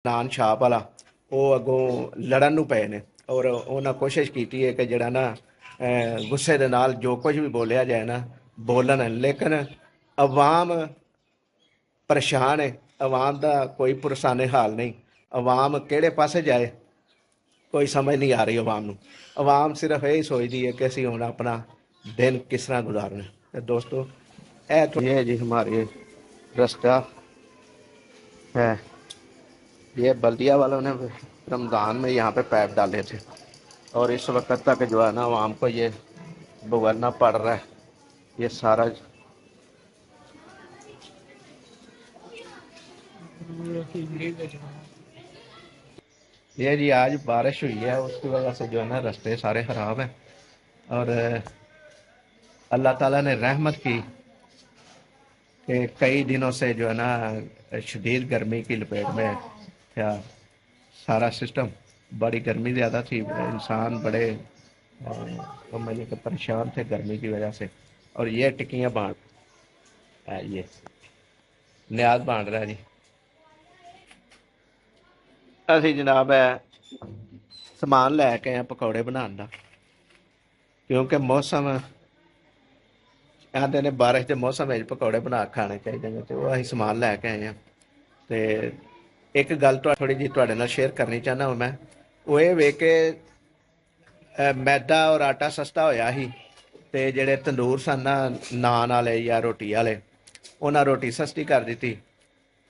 ਨਾਨ ਛਾਪ ਵਾਲਾ ਉਹ ਅੱਗੋਂ ਲੜਨ ਨੂੰ ਪਏ ਨੇ। ਔਰ ਉਹਨਾਂ ਕੋਸ਼ਿਸ਼ ਕੀਤੀ ਹੈ ਕਿ ਜਿਹੜਾ ਨਾ ਗੁੱਸੇ ਦੇ ਨਾਲ ਜੋ ਕੁਝ ਵੀ ਬੋਲਿਆ ਜਾਏ ਨਾ ਬੋਲਣ, ਲੇਕਿਨ ਅਵਾਮ ਪਰੇਸ਼ਾਨ ਹੈ। ਅਵਾਮ ਦਾ ਕੋਈ ਪੁਰਸਾਨੇ ਹਾਲ ਨਹੀਂ। ਅਵਾਮ ਕਿਹੜੇ ਪਾਸੇ ਜਾਏ ਕੋਈ ਸਮਝ नहीं आ रही अवाम ਨੂੰ। अवाम सिर्फ यही सोचती है कि ਅਸੀਂ ਹੁਣ अपना दिन किस तरह गुजारना है। तो दोस्तों ये जी हमारे रास्ता है। ये बल्दिया वालों ने रमज़ान में यहाँ पे पैप डाले थे और इस वक्त तक जो है ना अवाम को ये भुगतना पड़ रहा है। ये सारा ये जी आज बारिश हुई है, उसकी वजह से जो है ना रास्ते सारे ख़राब हैं। और अल्लाह ताला ने रहमत की कि कई दिनों से जो है ना शदीद गर्मी की लपेट में था सारा सिस्टम। बड़ी गर्मी ज़्यादा थी, इंसान बड़े समझ लो कि परेशान थे गर्मी की वजह से। और ये टिक्कियाँ बांट ये न्याज बांट रहा है जी। ਅਸੀਂ ਜਨਾਬ ਸਮਾਨ ਲੈ ਕੇ ਆਏ ਪਕੌੜੇ ਬਣਾਉਣ ਦਾ, ਕਿਉਂਕਿ ਮੌਸਮ ਆਂਦੇ ਨੇ ਬਾਰਿਸ਼ ਦੇ ਮੌਸਮ ਵਿੱਚ ਪਕੌੜੇ ਬਣਾ ਖਾਣੇ ਚਾਹੀਦੇ ਨੇ, ਤੇ ਉਹ ਅਸੀਂ ਸਮਾਨ ਲੈ ਕੇ ਆਏ ਹਾਂ। ਤੇ ਇੱਕ ਗੱਲ ਥੋੜੀ ਜਿਹੀ ਤੁਹਾਡੇ ਨਾਲ ਸ਼ੇਅਰ ਕਰਨੀ ਚਾਹੁੰਦਾ ਮੈਂ, ਉਹ ਇਹ ਵੇ ਕਿ ਮੈਦਾ ਔਰ ਆਟਾ ਸਸਤਾ ਹੋਇਆ ਸੀ, ਤੇ ਜਿਹੜੇ ਤੰਦੂਰ ਸਨ ਨਾ ਨਾਨ ਵਾਲੇ ਜਾਂ ਰੋਟੀ ਵਾਲੇ, ਉਹਨਾਂ ਰੋਟੀ ਸਸਤੀ ਕਰ ਦਿੱਤੀ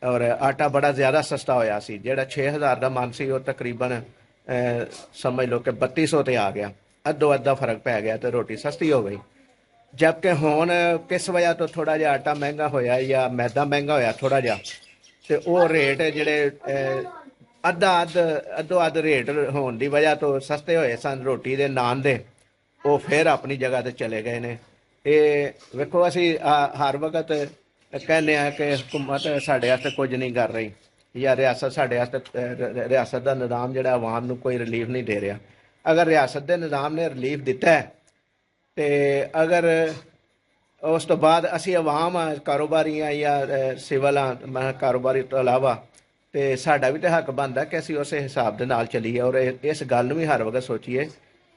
ਔਰ ਆਟਾ ਬੜਾ ਜ਼ਿਆਦਾ ਸਸਤਾ ਹੋਇਆ ਸੀ। ਜਿਹੜਾ 6000 ਦਾ ਮਨ ਸੀ ਉਹ ਤਕਰੀਬਨ ਸਮਝ ਲਓ ਕਿ 3200 ਤੇ ਆ ਗਿਆ। ਅੱਧੋ ਅੱਧਾ ਫਰਕ ਪੈ ਗਿਆ ਤੇ ਰੋਟੀ ਸਸਤੀ ਹੋ ਗਈ। ਜਦਕਿ ਹੁਣ ਕਿਸ ਵਜ੍ਹਾ ਤੋਂ ਥੋੜਾ ਜਿਹਾ ਆਟਾ ਮਹਿੰਗਾ ਹੋਇਆ ਜਾਂ ਮੈਦਾ ਮਹਿੰਗਾ ਹੋਇਆ ਥੋੜਾ ਜਿਹਾ, ਤੇ ਉਹ ਰੇਟ ਜਿਹੜੇ ਅੱਧੋ ਅੱਧ ਰੇਟ ਹੋਣ ਦੀ ਵਜ੍ਹਾ ਤੋਂ ਸਸਤੇ ਹੋਏ ਸਨ ਰੋਟੀ ਦੇ ਨਾਨ ਦੇ, ਉਹ ਫਿਰ ਆਪਣੀ ਜਗ੍ਹਾ ਤੇ ਚਲੇ ਗਏ ਨੇ। ਇਹ ਵੇਖੋ ਅਸੀਂ ਹਰ ਵਕਤ ਕਹਿੰਦੇ ਆ ਕਿ हुकूमत साढ़े वास्ते कुछ नहीं कर रही या रियासत साढ़े वास्ते रियासत का निज़ाम जो आवाम को कोई रिलीफ नहीं दे रहा। अगर रियासत के निज़ाम ने रिलीफ दिता है तो अगर उस तो बाद असी आवाम कारोबारी हाँ या सिविल हाँ कारोबारी तो इलावा तो साडा भी तो हक बनता कि असी उस हिसाब के नाल चलीए और इस गल भी हर वक्त सोचीए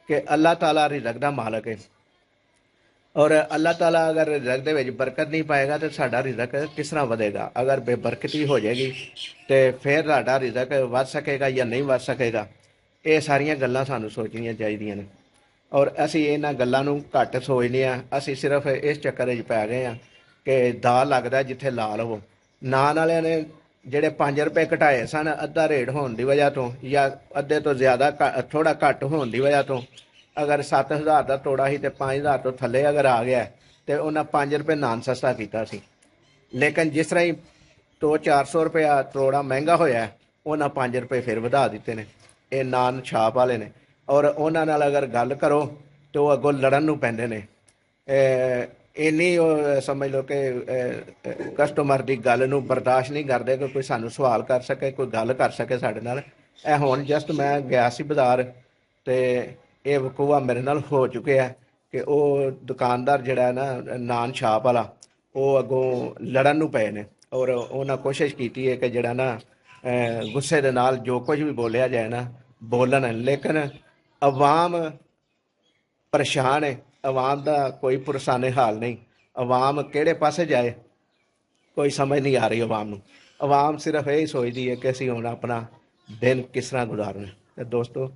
कि अल्लाह ताला रिज़्क़ दा मालक है और अल्लाह ताला अगर रिज़्क़ दे विच बरकत नहीं पाएगा तो साडा रिज़्क़ किस तरह वधेगा। अगर बेबरकती हो जाएगी तो फिर साडा रिज़्क़ वध सकेगा या नहीं वध सकेगा। ये सारियां गल्लां सानूं सोचणियां चाहीदियां ने और असीं इन्हां गल्लां नूं घट सोचदे हां। असीं सिर्फ इस चक्कर विच पै गए हां कि दा लगदा जिथे ला लवो। नान वालियां ने ਜਿਹੜੇ 5 रुपए घटाए सन अद्धा रेट होने की वजह तो या अद्धे तो ज़्यादा थोड़ा घट होने की वजह तो, अगर 7000 का तोड़ा ही तो 5000 तो थले अगर आ गया तो उन्हें 5 रुपए नान सस्ता किया सी। लेकिन जिस तरह ही 200-400 रुपया तोड़ा महंगा होया उन्हें 5 रुपए फिर वधा दिते ने ये नान छाप वाले ने। और उन्हां नाल अगर गल करो तो अगों लड़न नूं पैंदे ने। इन्नी समझ लो कि कस्टमर की गल नूं बर्दाश्त नहीं करते कि कोई सानूं सवाल कर सके, कोई गल कर सके साडे नाल। हुण जस्ट मैं गया सी बाज़ार ते ये वकूआ मेरे नाल हो चुके हैं कि वो दुकानदार जिहड़ा है ना नान छाप वाला वो अगों लड़न नूं पए ने और उन्हें कोशिश की है कि जिहड़ा ना गुस्से दे नाल जो कुछ भी बोलिया जाए ना बोलन, लेकिन अवाम परेशान है। अवाम का कोई पुरसाने हाल नहीं। अवाम किहड़े पासे जाए कोई समझ नहीं आ रही अवाम नूं। अवाम सिर्फ यही सोचती है कि असीं हुण अपना दिन किस तरह गुजारना है। तो दोस्तों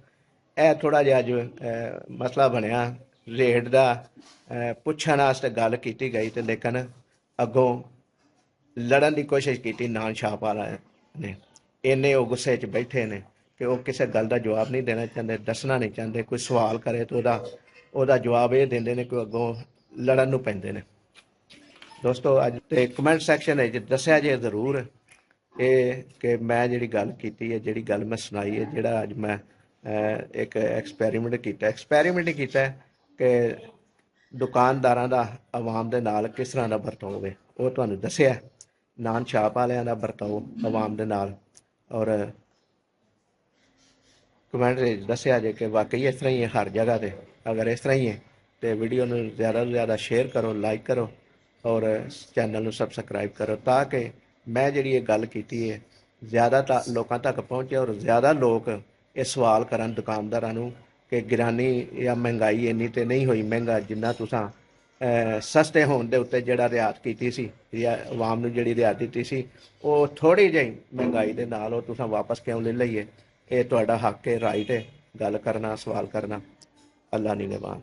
यह थोड़ा जिहा जो मसला बनया रेट का पुछण वास्ते गल की गई तो लेकिन अगों लड़न की कोशिश की नान छाप वाला ने। इन्ने वो गुस्से च बैठे ने कि वो किसी गल का जवाब नहीं देना चाहते, दसना नहीं चाहते। कोई सवाल करे तो ਉਹਦਾ ਜਵਾਬ ਇਹ ਦਿੰਦੇ ਨੇ ਕਿ ਅੱਗੋਂ ਲੜਨ ਨੂੰ ਪੈਂਦੇ ਨੇ। ਦੋਸਤੋ ਅੱਜ ਤੇ ਕਮੈਂਟ ਸੈਕਸ਼ਨ ਵਿੱਚ ਦੱਸਿਆ ਜੇ ਜ਼ਰੂਰ ਇਹ ਕਿ ਮੈਂ ਜਿਹੜੀ ਗੱਲ ਕੀਤੀ ਹੈ, ਜਿਹੜੀ ਗੱਲ ਮੈਂ ਸੁਣਾਈ ਹੈ, ਜਿਹੜਾ ਅੱਜ ਮੈਂ ਇੱਕ ਐਕਸਪੈਰੀਮੈਂਟ ਕੀਤਾ ਕਿ ਦੁਕਾਨਦਾਰਾਂ ਦਾ ਆਵਾਮ ਦੇ ਨਾਲ ਕਿਸ ਤਰ੍ਹਾਂ ਦਾ ਵਰਤਾਓ ਹੋਵੇ। ਉਹ ਤੁਹਾਨੂੰ ਦੱਸਿਆ ਨਾਨ ਛਾਪ ਵਾਲਿਆਂ ਦਾ ਵਰਤਾਓ ਆਵਾਮ ਦੇ ਨਾਲ। ਔਰ कमेंट दसिया जे कि वाकई इस तरह ही है हर जगह पर। अगर इस तरह ही है तो वीडियो में ज़्यादा तो ज़्यादा शेयर करो, लाइक करो और चैनल में सबसक्राइब करो ताकि मैं जी ये गल की है ਜ਼ਿਆਦਾ ਲੋਕਾਂ ਤੱਕ ਪਹੁੰਚੇ ਔਰ ਜ਼ਿਆਦਾ ਲੋਕ ਇਹ ਸਵਾਲ ਕਰਨ ਦੁਕਾਨਦਾਰਾਂ ਨੂੰ ਕਿ ਗਿਰਾਨੀ ਜਾਂ ਮਹਿੰਗਾਈ ਇੰਨੀ ਤੇ ਨਹੀਂ ਹੋਈ ਮਹਿੰਗਾ ਜਿੰਨਾ ਤੁਸੀਂ ਸਸਤੇ ਹੋਣ ਦੇ ਉੱਤੇ ਜਿਹੜਾ ਰਿਆਇਤ ਕੀਤੀ ਸੀ ਜਾਂ ਆਵਾਮ ਨੂੰ ਜਿਹੜੀ ਰਿਆਇਤ ਦਿੱਤੀ ਸੀ ਉਹ ਥੋੜ੍ਹੀ ਜਿਹੀ ਮਹਿੰਗਾਈ ਦੇ ਨਾਲ ਉਹ ਤੁਸੀਂ ਵਾਪਸ ਕਿਉਂ ਲੈ ਲਈਏ। ਇਹ ਤੁਹਾਡਾ ਹੱਕ ਹੈ, ਰਾਈਟ ਹੈ ਗੱਲ ਕਰਨਾ, ਸਵਾਲ ਕਰਨਾ। ਅੱਲਾ ਨਿਗਹਿਬਾਨ।